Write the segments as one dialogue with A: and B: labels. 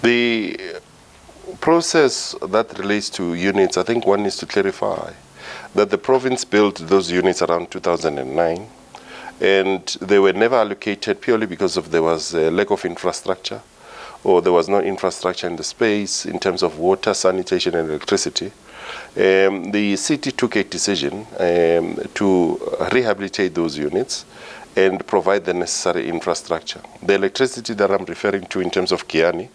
A: The process that relates to units, I think one needs to clarify that the province built those units around 2009, and they were never allocated purely because there was a lack of infrastructure, or there was no infrastructure in the space in terms of water, sanitation, and electricity. The city took a decision to rehabilitate those units and provide the necessary infrastructure. The electricity that I'm referring to in terms of Kiani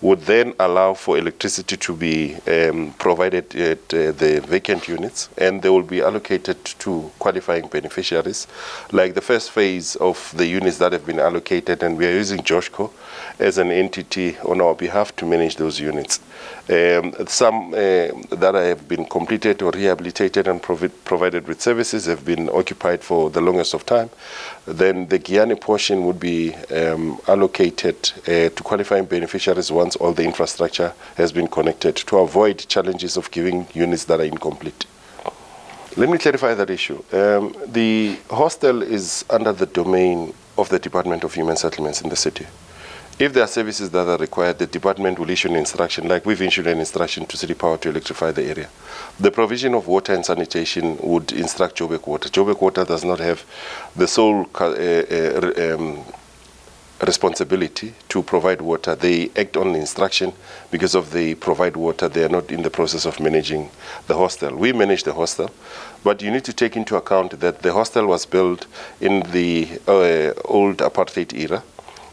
A: would then allow for electricity to be provided at the vacant units, and they will be allocated to qualifying beneficiaries, like the first phase of the units that have been allocated, and we are using Joshco as an entity on our behalf to manage those units. Some that have been completed or rehabilitated and provided with services have been occupied for the longest of time. Then the Guyana portion would be allocated to qualifying beneficiaries once all the infrastructure has been connected, to avoid challenges of giving units that are incomplete. Let me clarify that issue. The hostel is under the domain of the Department of Human Settlements in the city. If there are services that are required, the department will issue an instruction, like we've issued an instruction to City Power to electrify the area. The provision of water and sanitation would instruct Joburg Water. Joburg Water does not have the sole responsibility to provide water. They act on instruction. Because of the provide water, they are not in the process of managing the hostel. We manage the hostel, but you need to take into account that the hostel was built in the old apartheid era.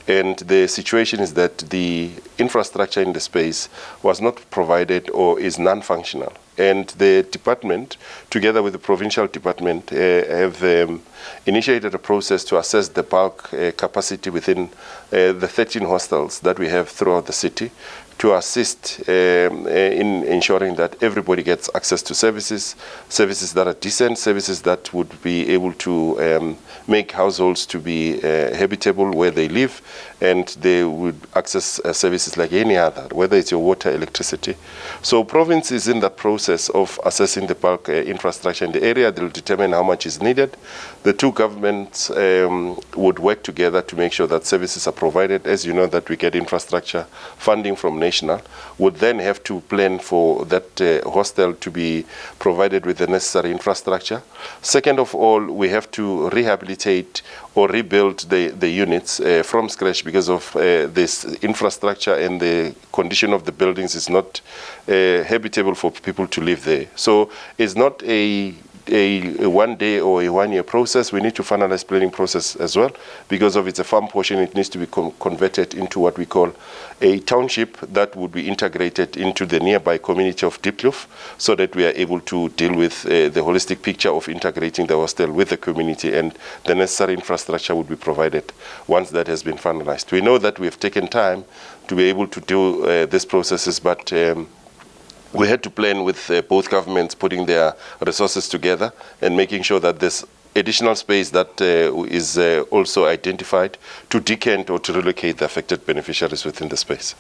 A: And the situation is that the infrastructure in the space was not provided or is non-functional. And the department, together with the provincial department, have initiated a process to assess the bulk capacity within the 13 hostels that we have throughout the city, to assist in ensuring that everybody gets access to services that are decent, services that would be able to make households to be habitable where they live, and they would access services like any other, whether it's your water, electricity. So province is in the process of assessing the bulk infrastructure in the area. They'll determine how much is needed. The two governments would work together to make sure that services are provided. As you know, that we get infrastructure funding from national, would then have to plan for that hostel to be provided with the necessary infrastructure. Second of all, we have to rehabilitate or rebuild the units from scratch, because of this infrastructure, and the condition of the buildings is not habitable for people to live there. So it's not a 1 day or a 1 year process. We need to finalize planning process as well. Because of it's a farm portion, it needs to be converted into what we call a township that would be integrated into the nearby community of Diepkloof, so that we are able to deal with the holistic picture of integrating the hostel with the community, and the necessary infrastructure would be provided once that has been finalized. We know that we have taken time to be able to do these processes, but we had to plan with both governments putting their resources together and making sure that this additional space that is also identified to decant or to relocate the affected beneficiaries within the space.